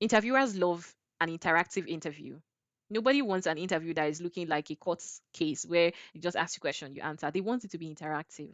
Interviewers love an interactive interview. Nobody wants an interview that is looking like a court case where you just ask a question, you answer. They want it to be interactive.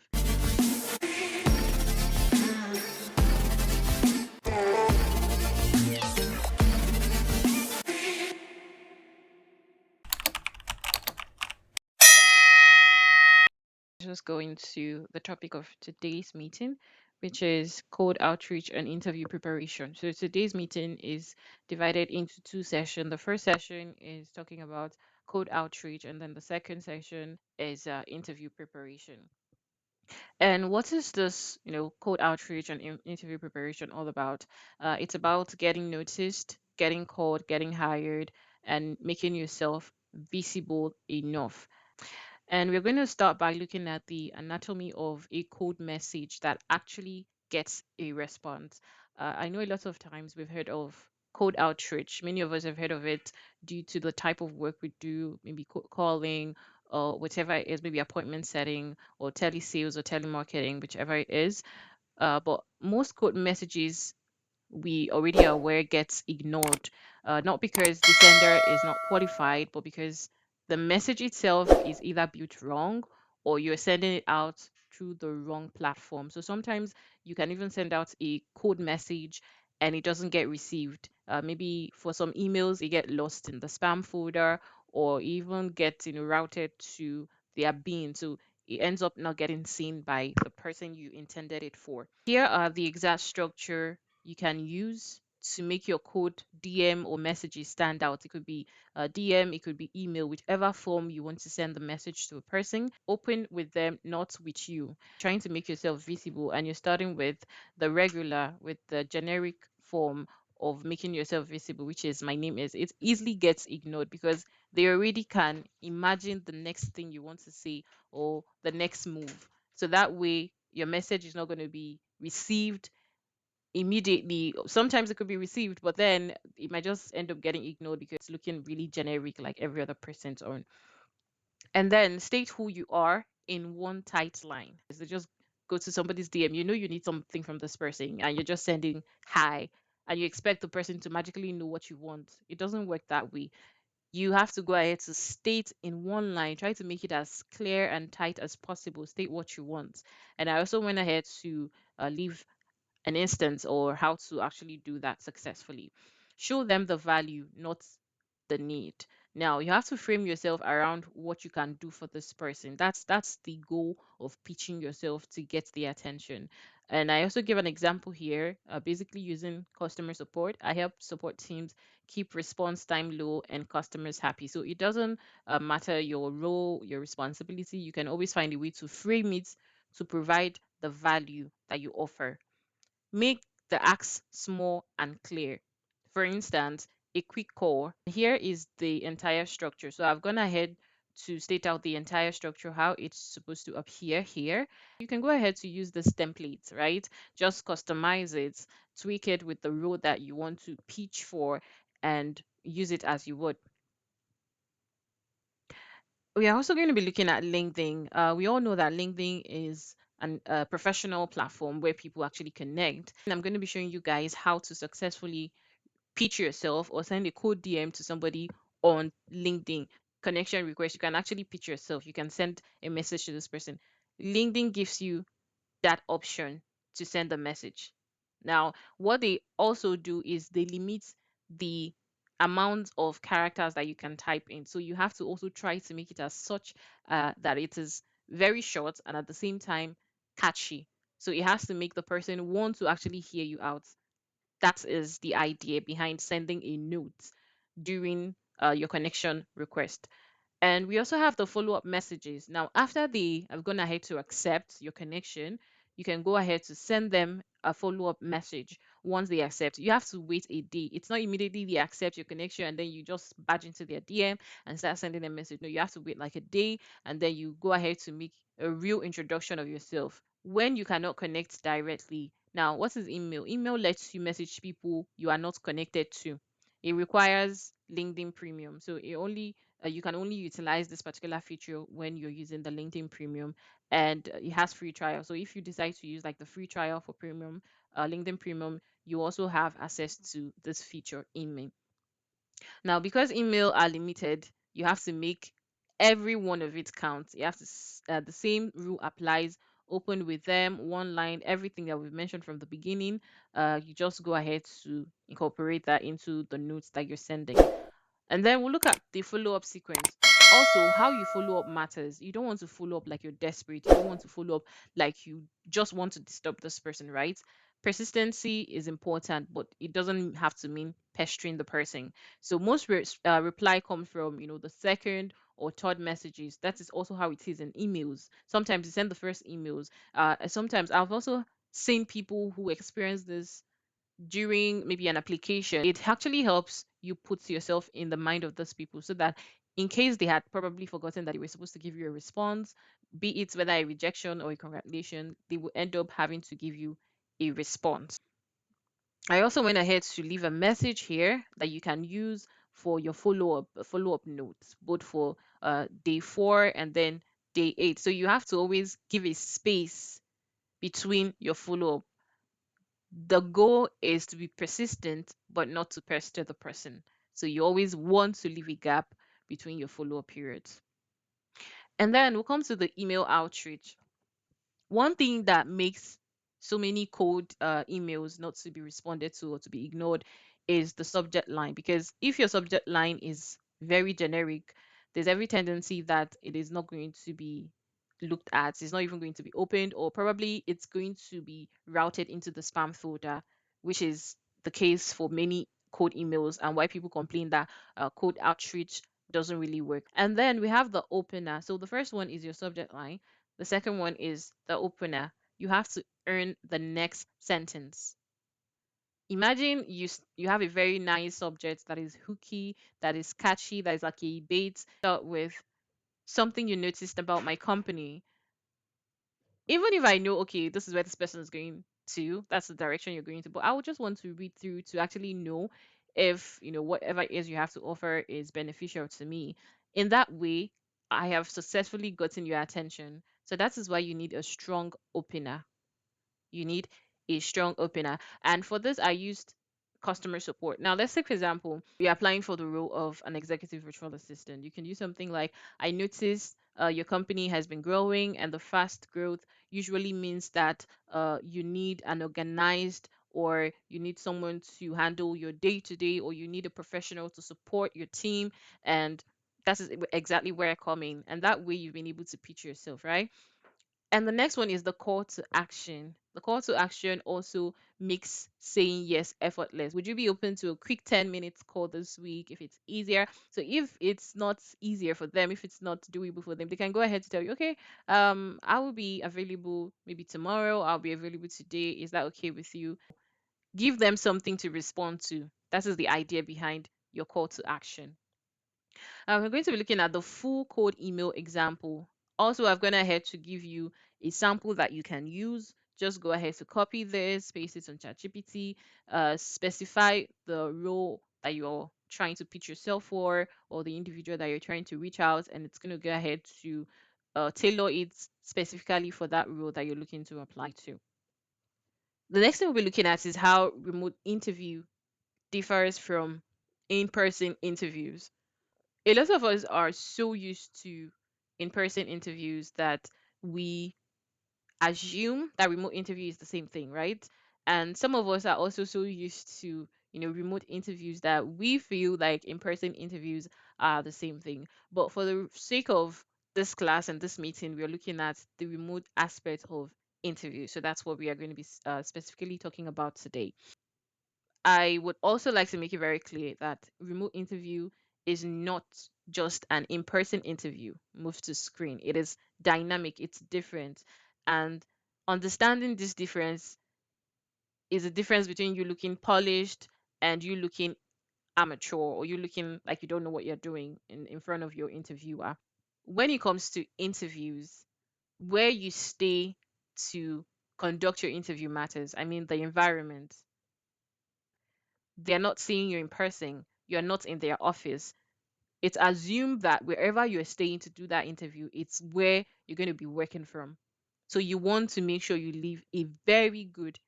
Just go into the topic of today's meeting, which is cold outreach and interview preparation. So today's meeting is divided into two sessions. The first session is talking about cold outreach, and then the second session is interview preparation. And what is this, cold outreach and interview preparation all about? It's about getting noticed, getting called, getting hired, and making yourself visible enough. And we're going to start by looking at the anatomy of a cold message that actually gets a response. I know a lot of times we've heard of cold outreach. Many of us have heard of it due to the type of work we do, maybe cold calling or whatever it is, maybe appointment setting or telesales or telemarketing, whichever it is. But most cold messages we already are aware gets ignored, not because the sender is not qualified, but because the message itself is either built wrong or you're sending it out through the wrong platform. So sometimes you can even send out a code message and it doesn't get received. Maybe for some emails, it get lost in the spam folder or even gets routed to their bin. So it ends up not getting seen by the person you intended it for. Here are the exact structure you can use to make your code DM or messages stand out. It could be DM, it could be email, whichever form you want to send the message to a person. Open with them, not with you. Trying to make yourself visible, and you're starting with the regular, with the generic form of making yourself visible, which is my name is. It easily gets ignored because they already can imagine the next thing you want to say or the next move. So that way, your message is not going to be received immediately. Sometimes it could be received, but then it might just end up getting ignored because it's looking really generic like every other person's own. And then state who you are in one tight line. So just go to somebody's DM, you know you need something from this person, and you're just sending hi, and you expect the person to magically know what you want. It doesn't work that way. You have to go ahead to state in one line, try to make it as clear and tight as possible, state what you want. And I also went ahead to leave an instance or how to actually do that successfully. Show them the value, not the need. Now you have to frame yourself around what you can do for this person. That's the goal of pitching yourself to get the attention. And I also give an example here, basically using customer support. I help support teams keep response time low and customers happy. So it doesn't matter your role, your responsibility. You can always find a way to frame it to provide the value that you offer. Make the asks small and clear. For instance, a quick call. Here is the entire structure. So I've gone ahead to state out the entire structure, how it's supposed to appear here. You can go ahead to use this template, right? Just customize it, tweak it with the role that you want to pitch for, and use it as you would. We are also going to be looking at LinkedIn. We all know that LinkedIn is a professional platform where people actually connect. And I'm going to be showing you guys how to successfully pitch yourself or send a cold DM to somebody on LinkedIn. Connection request, you can actually pitch yourself. You can send a message to this person. LinkedIn gives you that option to send a message. Now, what they also do is they limit the amount of characters that you can type in. So you have to also try to make it as such that it is very short and at the same time catchy. So it has to make the person want to actually hear you out. That is the idea behind sending a note during your connection request. And we also have the follow-up messages. Now, after they have gone ahead to accept your connection, you can go ahead to send them a follow-up message once they accept. You have to wait a day. It's not immediately they accept your connection and then you just badge into their DM and start sending them a message. No, you have to wait like a day and then you go ahead to make a real introduction of yourself. When you cannot connect directly, now what is email? Email lets you message people you are not connected to. It requires LinkedIn Premium. So you can only utilize this particular feature when you're using the LinkedIn Premium, and it has free trial. So if you decide to use like the free trial for Premium, LinkedIn Premium, you also have access to this feature email. Now, because email are limited, you have to make every one of it count. You have to, the same rule applies. Open with them, one line, everything that we've mentioned from the beginning. You just go ahead to incorporate that into the notes that you're sending. And then we'll look at the follow up sequence. Also, how you follow up matters. You don't want to follow up like you're desperate. You don't want to follow up like you just want to disturb this person, right? Persistency is important, but it doesn't have to mean pestering the person. So most reply comes from, the second or third messages. That is also how it is in emails. Sometimes you send the first emails. Sometimes I've also seen people who experience this during maybe an application. It actually helps you put yourself in the mind of those people so that in case they had probably forgotten that they were supposed to give you a response, be it whether a rejection or a congratulation, they will end up having to give you a response. I also went ahead to leave a message here that you can use for your follow up notes, both for day 4 and then day 8. So you have to always give a space between your follow up. The goal is to be persistent, but not to pester the person. So you always want to leave a gap between your follow up periods. And then we'll come to the email outreach. One thing that makes so many cold emails not to be responded to or to be ignored is the subject line. Because if your subject line is very generic, there's every tendency that it is not going to be looked at, it's not even going to be opened, or probably it's going to be routed into the spam folder, which is the case for many cold emails and why people complain that cold outreach doesn't really work. And then we have the opener. So the first one is your subject line. The second one is the opener. You have to earn the next sentence. Imagine you have a very nice subject that is hooky, that is catchy, that is like a bait. Start with something you noticed about my company. Even if I know, okay, this is where this person is going to, that's the direction you're going to, but I would just want to read through to actually know if, whatever it is you have to offer is beneficial to me. In that way, I have successfully gotten your attention. So that is why you need a strong opener. You need a strong opener. And for this, I used customer support. Now, let's say, for example, you're applying for the role of an executive virtual assistant. You can use something like, I noticed your company has been growing, and the fast growth usually means that you need an organized or you need someone to handle your day to day, or you need a professional to support your team. And that's exactly where I come in. And that way, you've been able to pitch yourself, right? And the next one is the call to action. The call to action also makes saying yes effortless. Would you be open to a quick 10 minutes call this week if it's easier? So if it's not easier for them, if it's not doable for them, they can go ahead to tell you, okay, I will be available maybe tomorrow. I'll be available today. Is that okay with you? Give them something to respond to. That is the idea behind your call to action. We're going to be looking at the full code email example. Also, I've gone ahead to give you a sample that you can use. Just go ahead to copy this, paste it on ChatGPT, specify the role that you're trying to pitch yourself for or the individual that you're trying to reach out, and it's going to go ahead to tailor it specifically for that role that you're looking to apply to. The next thing we'll be looking at is how remote interview differs from in-person interviews. A lot of us are so used to in-person interviews that we assume that remote interview is the same thing, right? And some of us are also so used to, remote interviews that we feel like in-person interviews are the same thing. But for the sake of this class and this meeting, we are looking at the remote aspect of interview. So that's what we are going to be specifically talking about today. I would also like to make it very clear that remote interview is not just an in-person interview moved to screen. It is dynamic, it's different. And understanding this difference is a difference between you looking polished and you looking amateur, or you looking like you don't know what you're doing in front of your interviewer. When it comes to interviews, where you stay to conduct your interview matters. I mean, the environment. They're not seeing you in person, you're not in their office. It's assumed that wherever you're staying to do that interview, it's where you're going to be working from. So you want to make sure you leave a very good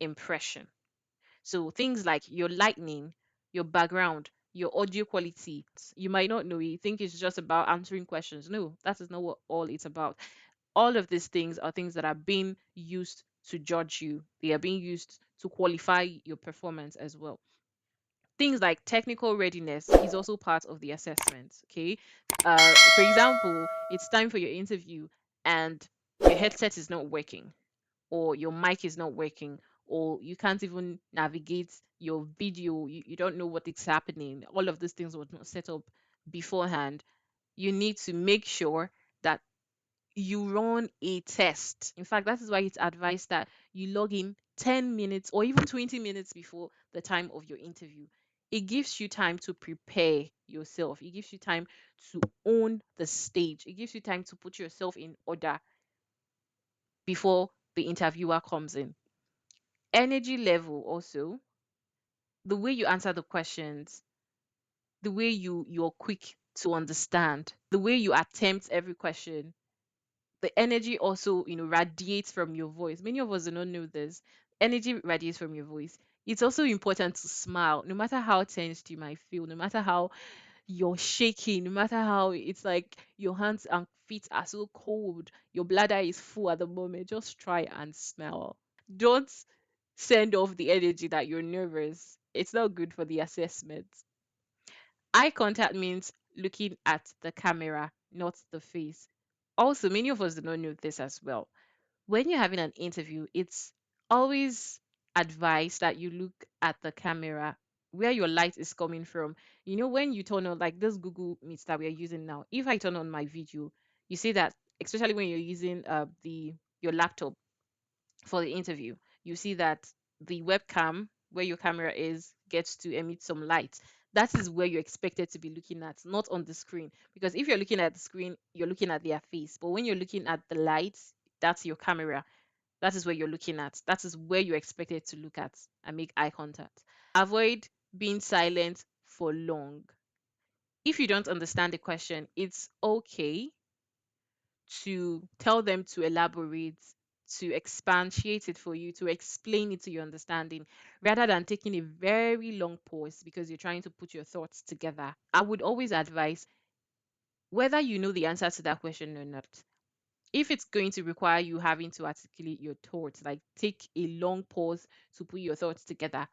impression. So things like your lighting, your background, your audio quality, you might not know it. You think it's just about answering questions. No, that is not what all it's about. All of these things are things that are being used to judge you. They are being used to qualify your performance as well. Things like technical readiness is also part of the assessment. Okay. For example, it's time for your interview and your headset is not working, or your mic is not working, or you can't even navigate your video, you don't know what is happening, all of these things were not set up beforehand. You need to make sure that you run a test. In fact, that is why it's advised that you log in 10 minutes or even 20 minutes before the time of your interview. It gives you time to prepare yourself. It gives you time to own the stage. It gives you time to put yourself in order before the interviewer comes in. Energy level also, the way you answer the questions, the way you're quick to understand, the way you attempt every question, the energy also, radiates from your voice. Many of us do not know this. Energy radiates from your voice. It's also important to smile, no matter how tensed you might feel, no matter how you're shaking, no matter how it's like your hands and feet are so cold, your bladder is full at the moment. Just try and smile. Don't send off the energy that you're nervous. It's not good for the assessment. Eye contact means looking at the camera, not the face. Also, many of us do not know this as well. When you're having an interview, it's always advised that you look at the camera where your light is coming from. When you turn on like this Google Meets that we are using now, if I turn on my video, you see that, especially when you're using the your laptop for the interview, you see that the webcam where your camera is gets to emit some light. That is where you're expected to be looking at, not on the screen. Because if you're looking at the screen, you're looking at their face. But when you're looking at the lights, that's your camera. That is where you're looking at. That is where you're expected to look at and make eye contact. Avoid being silent for long. If you don't understand the question, it's okay to tell them to elaborate, to expatiate it for you, to explain it to your understanding, rather than taking a very long pause because you're trying to put your thoughts together. I would always advise, whether you know the answer to that question or not, if it's going to require you having to articulate your thoughts, like take a long pause to put your thoughts together,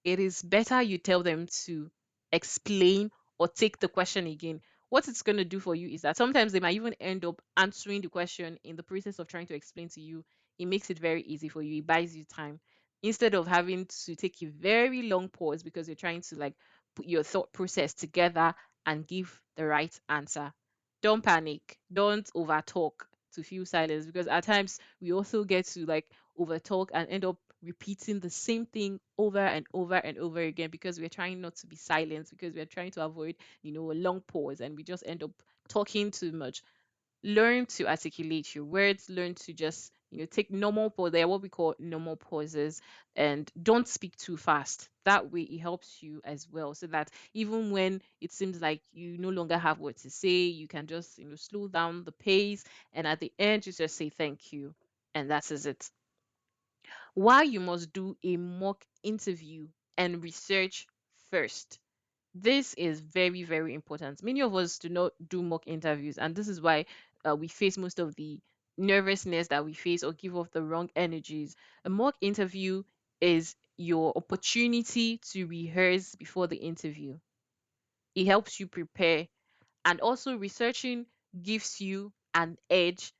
it is better you tell them to explain or take the question again. What it's going to do for you is that sometimes they might even end up answering the question in the process of trying to explain to you. It makes it very easy for you. It buys you time instead of having to take a very long pause because you're trying to like put your thought process together and give the right answer. Don't panic. Don't overtalk to feel silence, because at times we also get to like overtalk and end up repeating the same thing over and over and over again because we're trying not to be silent, because we're trying to avoid, a long pause, and we just end up talking too much. Learn to articulate your words, learn to just, take normal pause. They are what we call normal pauses, and don't speak too fast. That way it helps you as well, so that even when it seems like you no longer have what to say, you can just, slow down the pace, and at the end you just say thank you, and that is it. Why you must do a mock interview and research first. This is very, very important. Many of us do not do mock interviews, and this is why we face most of the nervousness that we face or give off the wrong energies. A mock interview is your opportunity to rehearse before the interview. It helps you prepare, and also researching gives you an edge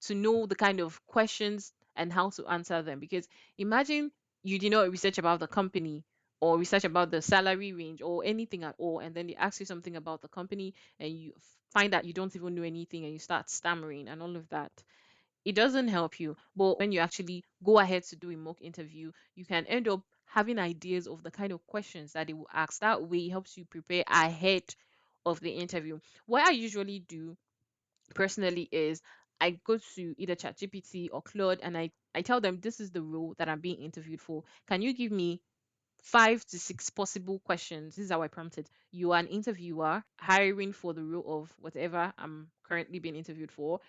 to know the kind of questions and how to answer them. Because imagine you did not research about the company or research about the salary range or anything at all, and then they ask you something about the company and you find that you don't even know anything and you start stammering and all of that. It doesn't help you. But when you actually go ahead to do a mock interview, you can end up having ideas of the kind of questions that they will ask. That way, it helps you prepare ahead of the interview. What I usually do personally is I go to either ChatGPT or Claude, and I tell them this is the role that I'm being interviewed for. Can you give me 5 to 6 possible questions? This is how I prompted. You are an interviewer hiring for the role of whatever I'm currently being interviewed for.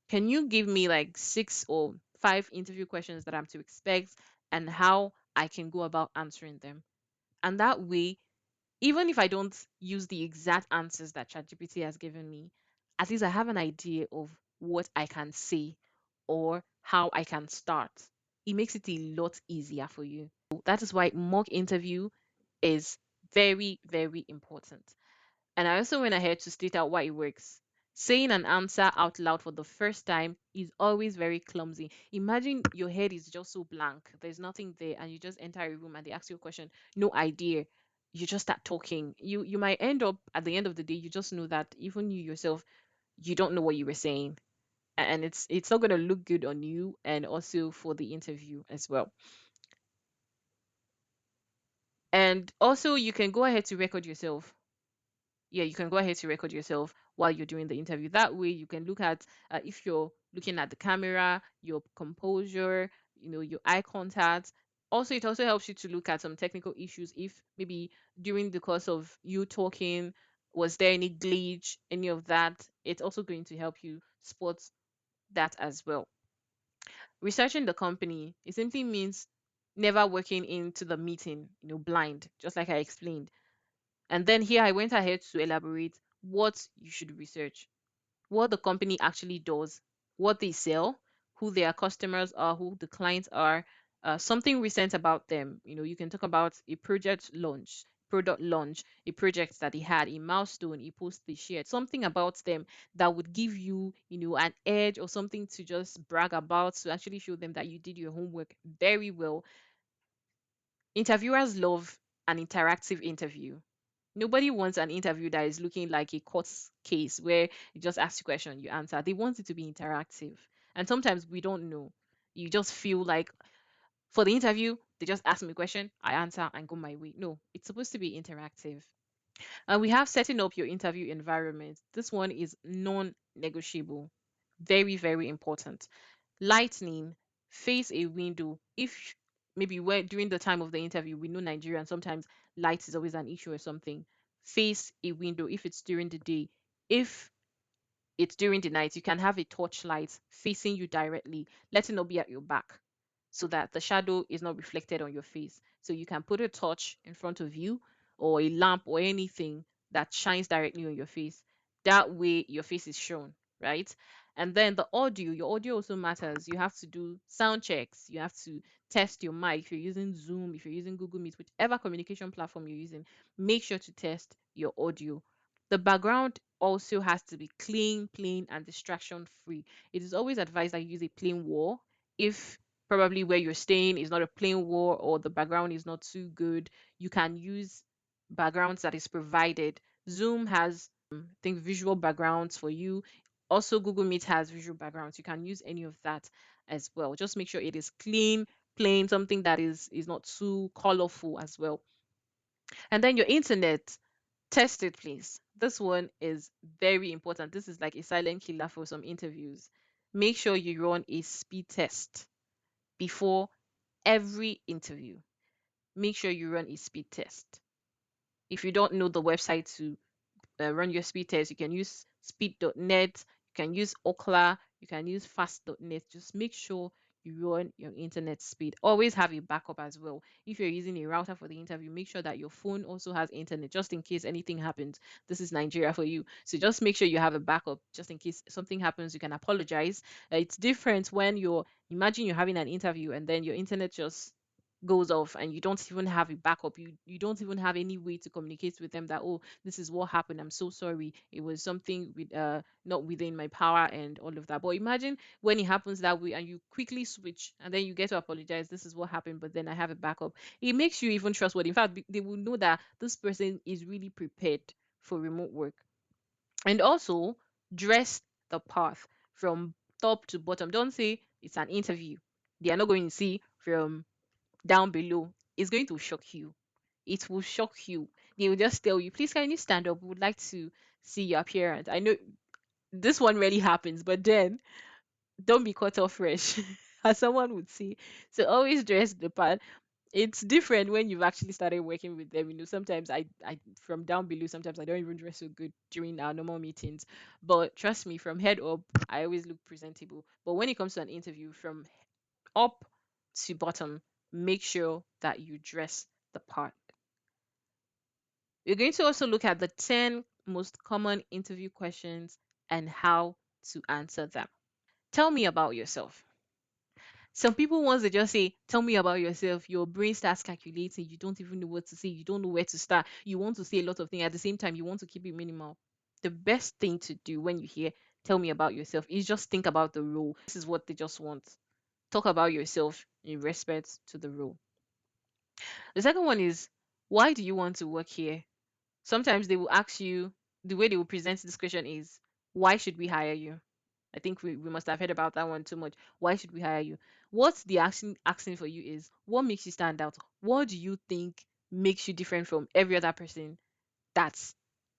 Can you give me like 6 or 5 interview questions that I'm to expect, and how I can go about answering them. And that way, even if I don't use the exact answers that ChatGPT has given me, at least I have an idea of what I can say or how I can start. It makes it a lot easier for you. That is why mock interview is very, very important. And I also went ahead to state out why it works. Saying an answer out loud for the first time is always very clumsy. Imagine your head is just so blank, there's nothing there, and you just enter a room and they ask you a question, no idea. You just start talking. You might end up at the end of the day, you just know that even you yourself, you don't know what you were saying. And it's not gonna look good on you and also for the interview as well. And also you can go ahead to record yourself. Yeah, you can go ahead to record yourself while you're doing the interview. That way, you can look at if you're looking at the camera, your composure, your eye contact. Also, it also helps you to look at some technical issues. If maybe during the course of you talking, was there any glitch, any of that? It's also going to help you spot that as well. Researching the company, it simply means never working into the meeting, blind, just like I explained. And then here I went ahead to elaborate what you should research, what the company actually does, what they sell, who their customers are, who the clients are, something recent about them. You can talk about a product launch, a project that he had, a milestone, a post they shared, something about them that would give you, an edge or something to just brag about to actually show them that you did your homework very well. Interviewers love an interactive interview. Nobody wants an interview that is looking like a court case where you just ask a question, you answer. They want it to be interactive. And sometimes we don't know. You just feel like for the interview, they just ask me a question, I answer and go my way. No, it's supposed to be interactive. And we have setting up your interview environment. This one is non negotiable. Very, very important. Lightning, face a window. If maybe when during the time of the interview, we know Nigeria and sometimes light is always an issue or something. Face a window if it's during the day. If it's during the night, you can have a torchlight facing you directly. Let it not be at your back so that the shadow is not reflected on your face. So you can put a torch in front of you or a lamp or anything that shines directly on your face. That way your face is shown, right? And then the audio, your audio also matters. You have to do sound checks. You have to test your mic. If you're using Zoom, if you're using Google Meet, whichever communication platform you're using, make sure to test your audio. The background also has to be clean, plain, and distraction free. It is always advised that you use a plain wall. If probably where you're staying is not a plain wall or the background is not too good, you can use backgrounds that is provided. Zoom has, I think, visual backgrounds for you. Also, Google Meet has visual backgrounds. You can use any of that as well. Just make sure it is clean, plain, something that is not too colorful as well. And then your internet, test it, please. This one is very important. This is like a silent killer for some interviews. Make sure you run a speed test before every interview. Make sure you run a speed test. If you don't know the website to run your speed test, you can use speed.net, you can use Okla, you can use fast.net. Just make sure you run your internet speed. Always have a backup as well. If you're using a router for the interview, make sure that your phone also has internet just in case anything happens. This is Nigeria for you. So just make sure you have a backup just in case something happens. You can apologize. It's different when imagine you're having an interview and then your internet just goes off and you don't even have a backup. You don't even have any way to communicate with them that, oh, this is what happened, I'm so sorry, it was something with not within my power and all of that. But imagine when it happens that way and you quickly switch and then you get to apologize, this is what happened, but then I have a backup. It makes you even trustworthy. In fact, they will know that this person is really prepared for remote work. And also dress the path from top to bottom. Don't say it's an interview, they are not going to see from down below. Is going to shock you. It will shock you. They will just tell you, please, can you stand up? We would like to see your appearance. I know this one really happens, but then don't be caught off fresh, as someone would say. So always dress the part. It's different when you've actually started working with them. Sometimes I from down below, sometimes I don't even dress so good during our normal meetings. But trust me, from head up, I always look presentable. But when it comes to an interview, from up to bottom, make sure that you dress the part. We're going to also look at the 10 most common interview questions and how to answer them. Tell me about yourself. Some people, once they just say, tell me about yourself, your brain starts calculating. You don't even know what to say. You don't know where to start. You want to say a lot of things. At the same time, you want to keep it minimal. The best thing to do when you hear, tell me about yourself, is just think about the role. This is what they just want. Talk about yourself in respect to the role. The second one is, why do you want to work here? Sometimes they will ask you, the way they will present this question is, why should we hire you? I think we must have heard about that one too much. Why should we hire you? What the asking for you is, what makes you stand out? What do you think makes you different from every other person that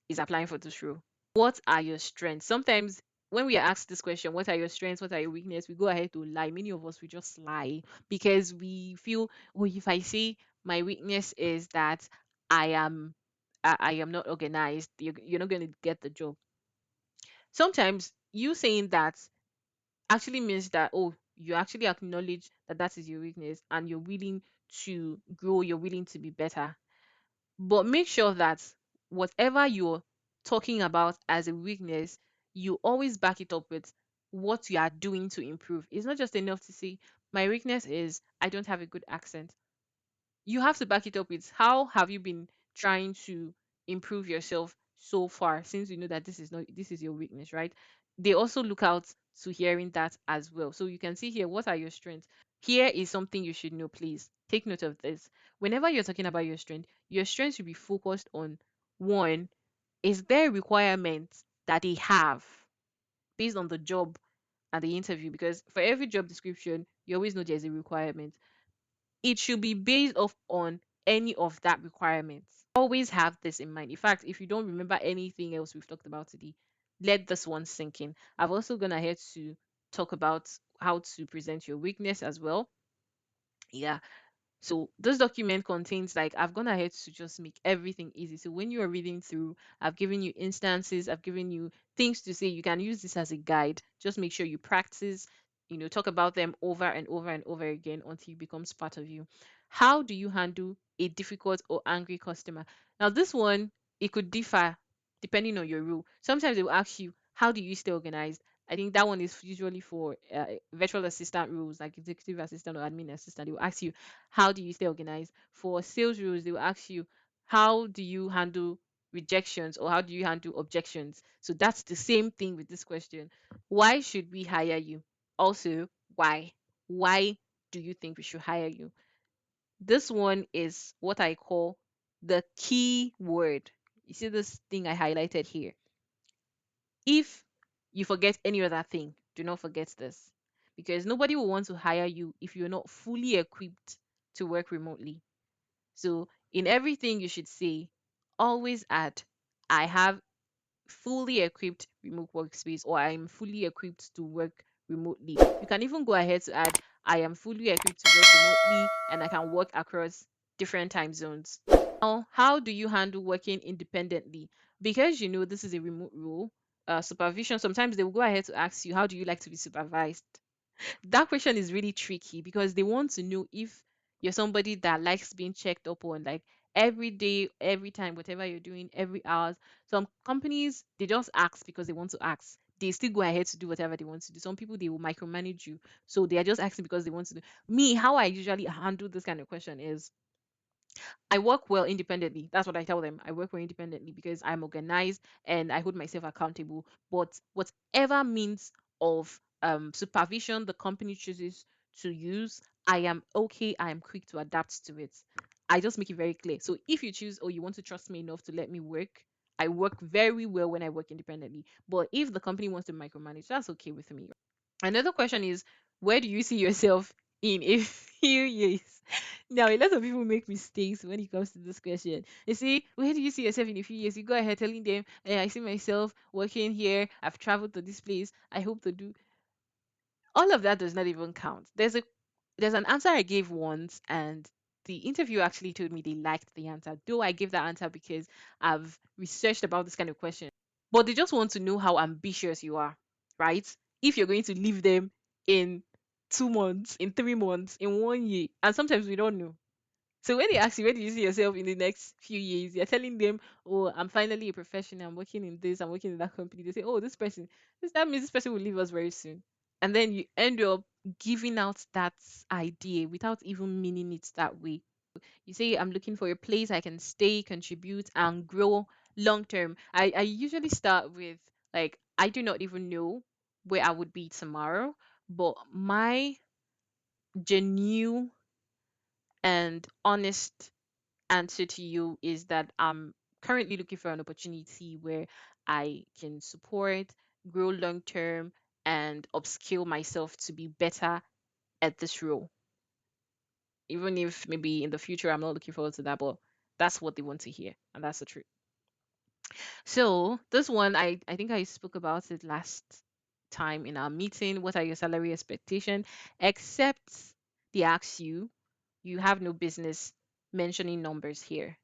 is applying for this role? What are your strengths? Sometimes when we are asked this question, what are your strengths? What are your weaknesses? We go ahead to lie. Many of us we just lie because we feel, oh, if I say my weakness is that I am I am not organized, you're not going to get the job. Sometimes you saying that actually means that, oh, you actually acknowledge that that is your weakness and you're willing to grow, you're willing to be better. But make sure that whatever you're talking about as a weakness, you always back it up with what you are doing to improve. It's not just enough to say, my weakness is I don't have a good accent. You have to back it up with how have you been trying to improve yourself so far, since you know that this is your weakness, right? They also look out to hearing that as well. So you can see here, what are your strengths? Here is something you should know. Please take note of this. Whenever you're talking about your strength should be focused on, one, is there a requirement that they have based on the job and the interview? Because for every job description, you always know there's a requirement. It should be based off on any of that requirements. Always have this in mind. In fact, if you don't remember anything else we've talked about today, let this one sink in. I've also gone ahead to talk about how to present your weakness as well. Yeah, so this document contains, like, I've gone ahead to just make everything easy. So when you are reading through, I've given you instances, I've given you things to say. You can use this as a guide. Just make sure you practice, talk about them over and over and over again until it becomes part of you. How do you handle a difficult or angry customer? Now, this one, it could differ depending on your role. Sometimes they will ask you, how do you stay organized? I think that one is usually for virtual assistant roles, like executive assistant or admin assistant. They will ask you, how do you stay organized? For sales roles, they will ask you, how do you handle rejections or how do you handle objections? So that's the same thing with this question. Why should we hire you? Also, why? Why do you think we should hire you? This one is what I call the key word. You see this thing I highlighted here? If you forget any other thing, do not forget this. Because nobody will want to hire you if you're not fully equipped to work remotely. So in everything you should say, always add, I have fully equipped remote workspace, or I'm fully equipped to work remotely. You can even go ahead to add, I am fully equipped to work remotely and I can work across different time zones. Now, how do you handle working independently? Because you know this is a remote role, supervision, sometimes they will go ahead to ask you, how do you like to be supervised? That question is really tricky because they want to know if you're somebody that likes being checked up on, like every day, every time, whatever you're doing, every hours. Some companies, they just ask because they want to ask. They still go ahead to do whatever they want to do. Some people, they will micromanage you, so they are just asking because they want to do. Me, how I usually handle this kind of question is, I work well independently. That's what I tell them. I work well independently because I'm organized and I hold myself accountable. But whatever means of supervision the company chooses to use, I am okay. I am quick to adapt to it. I just make it very clear. So if you choose or you want to trust me enough to let me work, I work very well when I work independently. But if the company wants to micromanage, that's okay with me. Another question is, where do you see yourself in a few years? Now, a lot of people make mistakes when it comes to this question. You see, where do you see yourself in a few years? You go ahead telling them, I see myself working here. I've traveled to this place. I hope to do. All of that does not even count. There's an answer I gave once, and the interviewer actually told me they liked the answer. Though I gave that answer because I've researched about this kind of question, but they just want to know how ambitious you are, right? If you're going to leave them in 2 months, in 3 months, in 1 year, and sometimes we don't know. So when they ask you, where do you see yourself in the next few years? You're telling them, oh, I'm finally a professional. I'm working in this. I'm working in that company. They say, oh, this person, that means this person will leave us very soon. And then you end up giving out that idea without even meaning it that way. You say, I'm looking for a place I can stay, contribute, and grow long term. I usually start with, like, I do not even know where I would be tomorrow, but my genuine and honest answer to you is that I'm currently looking for an opportunity where I can support, grow long term, and upskill myself to be better at this role. Even if maybe in the future I'm not looking forward to that, but that's what they want to hear, and that's the truth. So this one, I think I spoke about it last time in our meeting. What are your salary expectation? Except they ask you, you have no business mentioning numbers here.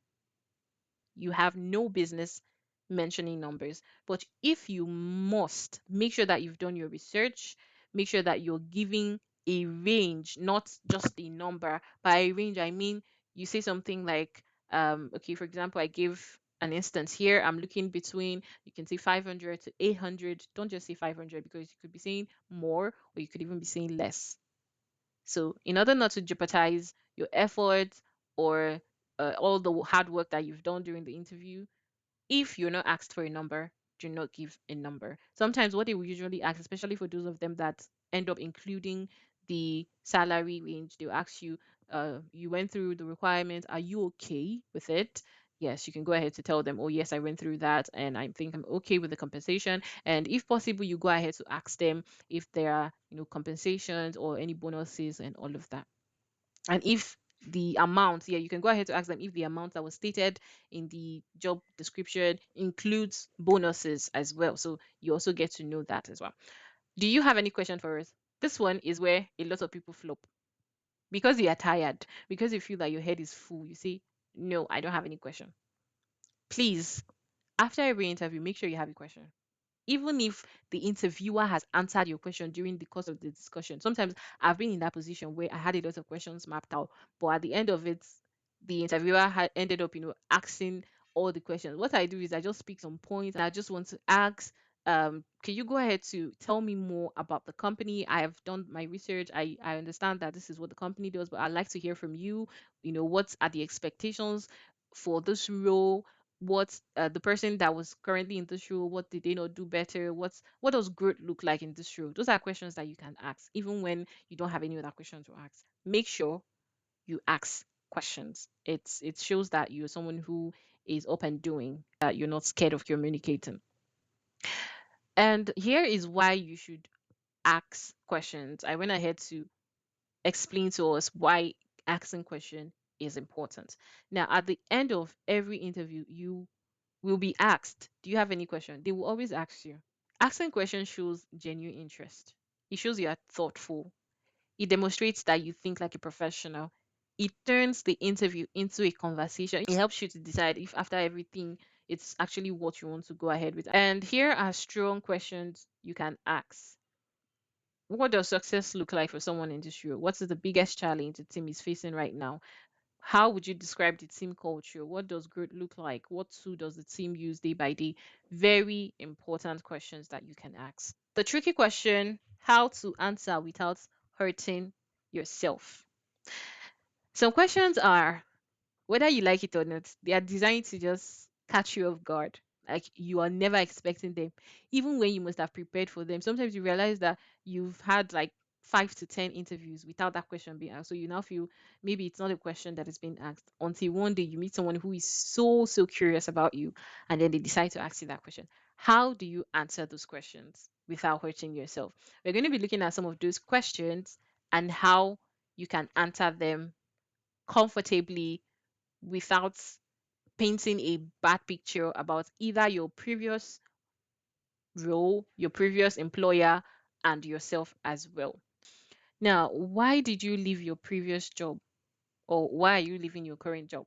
You have no business mentioning numbers. But if you must, make sure that you've done your research, make sure that you're giving a range, not just a number. By a range, I mean you say something like, okay, for example, I give an instance here. I'm looking between, you can say 500 to 800. Don't just say 500 because you could be saying more or you could even be saying less. So, in order not to jeopardize your efforts or all the hard work that you've done during the interview, if you're not asked for a number, do not give a number. Sometimes what they will usually ask, especially for those of them that end up including the salary range, they'll ask you, you went through the requirements, are you okay with it? Yes, you can go ahead to tell them, oh yes, I went through that and I think I'm okay with the compensation. And if possible, you go ahead to ask them if there are, compensations or any bonuses and all of that. And if the amount, yeah, you can go ahead to ask them if the amount that was stated in the job description includes bonuses as well. So you also get to know that as well. Do you have any question for us? This one is where a lot of people flop because you are tired, because you feel that your head is full. You say, no, I don't have any question. Please, after every interview, make sure you have a question, even if the interviewer has answered your question during the course of the discussion. Sometimes I've been in that position where I had a lot of questions mapped out, but at the end of it, the interviewer had ended up, asking all the questions. What I do is I just pick some points and I just want to ask, can you go ahead to tell me more about the company? I have done my research. I understand that this is what the company does, but I'd like to hear from you. What are the expectations for this role? What the person that was currently in this role, what did they not do better? What does growth look like in this role? Those are questions that you can ask even when you don't have any other questions to ask. Make sure you ask questions. It shows that you're someone who is up and doing, that you're not scared of communicating. And here is why you should ask questions. I went ahead to explain to us why asking question is important. Now, at the end of every interview, you will be asked, do you have any question? They will always ask you. Asking questions shows genuine interest. It shows you are thoughtful. It demonstrates that you think like a professional. It turns the interview into a conversation. It helps you to decide if after everything it's actually what you want to go ahead with. And here are strong questions you can ask. What does success look like for someone in this role? What is the biggest challenge the team is facing right now? How would you describe the team culture? What does growth look like? What tool does the team use day by day? Very important questions that you can ask. The tricky question, how to answer without hurting yourself. Some questions are, whether you like it or not, they are designed to just catch you off guard. Like you are never expecting them, even when you must have prepared for them. Sometimes you realize that you've had like 5 to 10 interviews without that question being asked. So you now feel maybe it's not a question that is being asked until one day you meet someone who is so curious about you and then they decide to ask you that question. How do you answer those questions without hurting yourself? We're going to be looking at some of those questions and how you can answer them comfortably without painting a bad picture about either your previous role, your previous employer, and yourself as well. Now, why did you leave your previous job? Or why are you leaving your current job?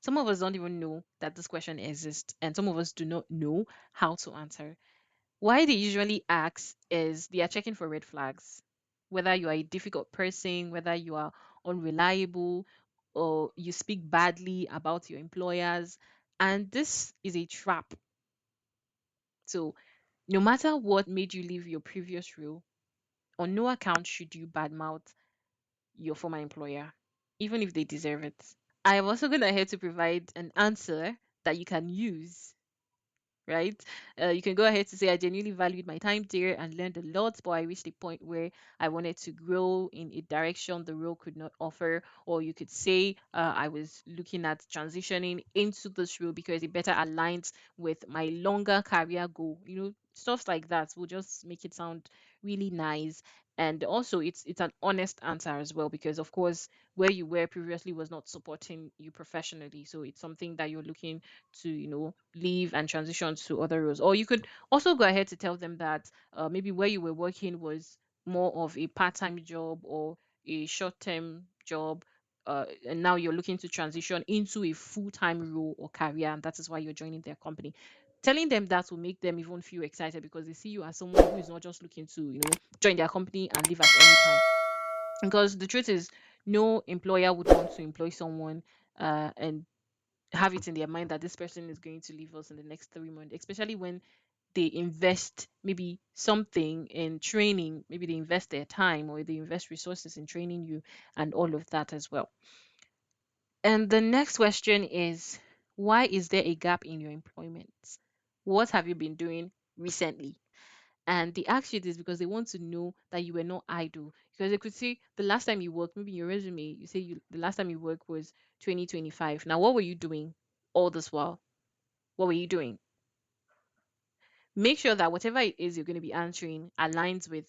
Some of us don't even know that this question exists, and some of us do not know how to answer. Why they usually ask is they are checking for red flags. whether you are a difficult person, whether you are unreliable, or you speak badly about your employers. And this is a trap. So, no matter what made you leave your previous role, on no account should you badmouth your former employer, even if they deserve it. I am also going ahead to provide an answer that you can use, right? You can go ahead to say, I genuinely valued my time there and learned a lot, but I reached a point where I wanted to grow in a direction the role could not offer. Or you could say, I was looking at transitioning into this role because it better aligns with my longer career goal. Stuff like that will just make it sound really nice. And also, it's an honest answer as well, because of course, where you were previously was not supporting you professionally. So it's something that you're looking to leave and transition to other roles. Or you could also go ahead to tell them that maybe where you were working was more of a part-time job or a short-term job, and now you're looking to transition into a full-time role or career, and that is why you're joining their company. Telling them that will make them even feel excited, because they see you as someone who is not just looking to join their company and leave at any time. Because the truth is, no employer would want to employ someone and have it in their mind that this person is going to leave us in the next 3 months, especially when they invest maybe something in training, maybe they invest their time or they invest resources in training you and all of that as well. And the next question is, why is there a gap in your employment? What have you been doing recently? And they ask you this because they want to know that you were not idle. Because they could see the last time you worked, maybe in your resume, you say the last time you worked was 2025. Now, what were you doing all this while? What were you doing? Make sure that whatever it is you're going to be answering aligns with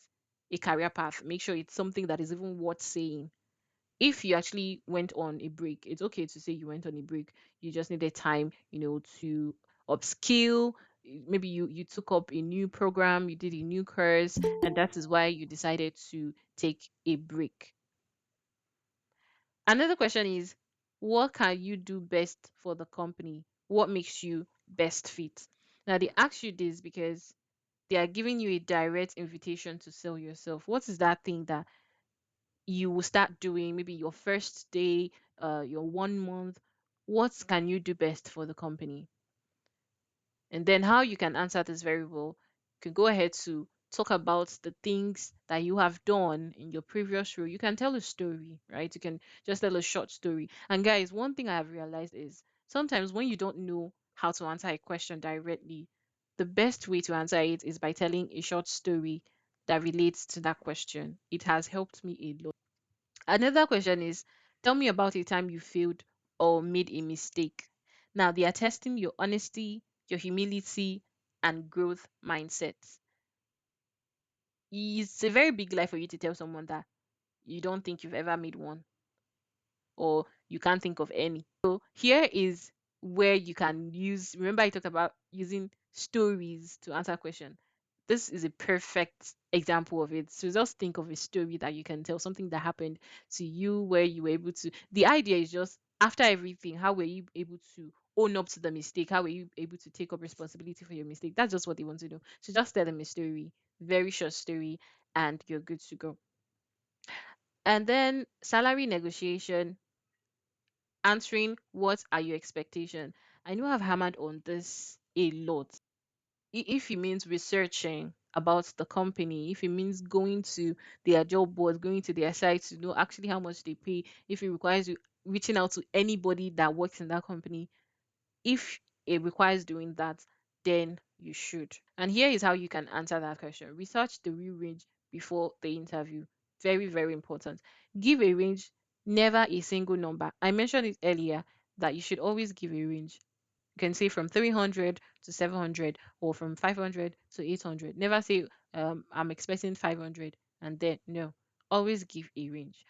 a career path. Make sure it's something that is even worth saying. If you actually went on a break, it's okay to say you went on a break. You just needed time, to upskill. Maybe you took up a new program, you did a new course, and that is why you decided to take a break. Another question is, what can you do best for the company? What makes you best fit? Now they ask you this because they are giving you a direct invitation to sell yourself. What is that thing that you will start doing, maybe your first day, your 1 month? What can you do best for the company? And then how you can answer this very well, you can go ahead to talk about the things that you have done in your previous role. You can tell a story, right? You can just tell a short story. And guys, one thing I have realized is sometimes when you don't know how to answer a question directly, the best way to answer it is by telling a short story that relates to that question. It has helped me a lot. Another question is, tell me about a time you failed or made a mistake. Now, they are testing your honesty, your humility, and growth mindset. It's a very big lie for you to tell someone that you don't think you've ever made one or you can't think of any. So, here is where you can use, remember, I talked about using stories to answer question. This is a perfect example of it. So just think of a story that you can tell, something that happened to you where you were able to. The idea is just after everything, how were you able to own up to the mistake? How were you able to take up responsibility for your mistake? That's just what they want to know. So just tell them a story, very short story, and you're good to go. And then salary negotiation, answering what are your expectations. I know I've hammered on this a lot. If it means researching about the company, if it means going to their job boards, going to their sites to know actually how much they pay, if it requires you reaching out to anybody that works in that company, if it requires doing that, then you should. And here is how you can answer that question. Research the real range before the interview. Very, very important. Give a range, never a single number. I mentioned it earlier that you should always give a range. You can say from 300 to 700 or from 500 to 800. Never say, I'm expecting 500 and then no. Always give a range.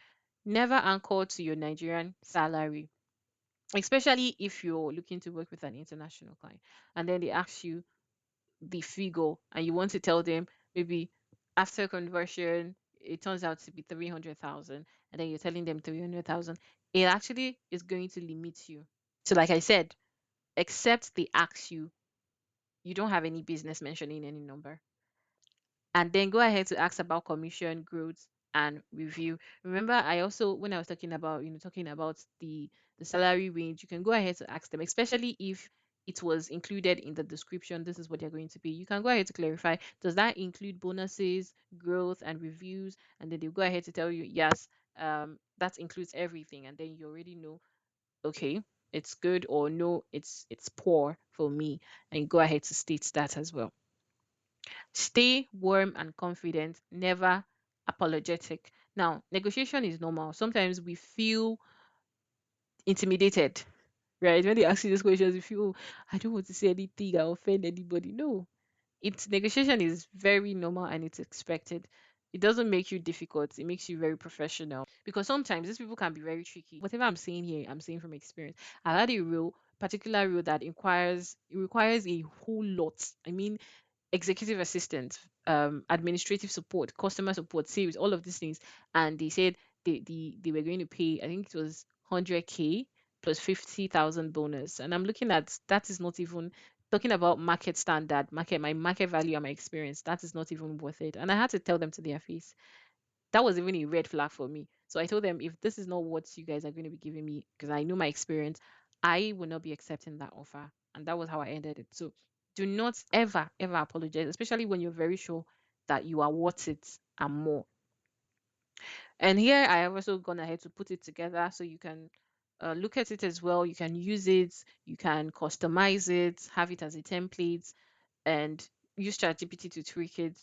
Never anchor to your Nigerian salary, especially if you're looking to work with an international client. And then they ask you the figure and you want to tell them maybe after conversion, it turns out to be 300,000 and then you're telling them 300,000. It actually is going to limit you. So, like I said, except they ask you, you don't have any business mentioning any number. And then go ahead to ask about commission growth and review. Remember, I also, when I was talking about, talking about the salary range, you can go ahead to ask them, especially if it was included in the description. This is what you're going to pay. You can go ahead to clarify. Does that include bonuses, growth, and reviews? And then they'll go ahead to tell you, yes, that includes everything. And then you already know, okay, it's good, or no, it's poor for me. And you go ahead to state that as well. Stay warm and confident, never apologetic. Now, negotiation is normal. Sometimes we feel intimidated, right? When they ask you these questions, you feel, "Oh, I don't want to say anything, I offend anybody." No, it's negotiation is very normal and it's expected. It doesn't make you difficult, it makes you very professional. Because sometimes these people can be very tricky. Whatever I'm saying here, I'm saying from experience. I had a role, particular role that requires a whole lot. I mean, executive assistant, administrative support, customer support, sales, all of these things. And they said they were going to pay, I think it was 100K plus 50,000 bonus. And I'm looking at that is not even talking about market standard, my market value and my experience. That is not even worth it. And I had to tell them to their face. That was even a red flag for me. So I told them, if this is not what you guys are going to be giving me, because I know my experience, I will not be accepting that offer. And that was how I ended it. So do not ever, ever apologize, especially when you're very sure that you are worth it and more. And here I have also gone ahead to put it together so you can look at it as well. You can use it, you can customize it, have it as a template, and use ChatGPT to tweak it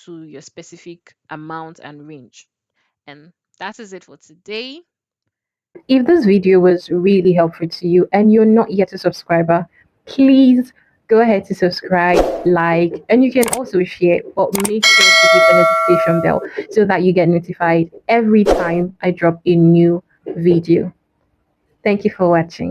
to your specific amount and range. And that is it for today. If this video was really helpful to you and you're not yet a subscriber, please go ahead to subscribe, like, and you can also share, but make sure to hit the notification bell so that you get notified every time I drop a new video. Thank you for watching.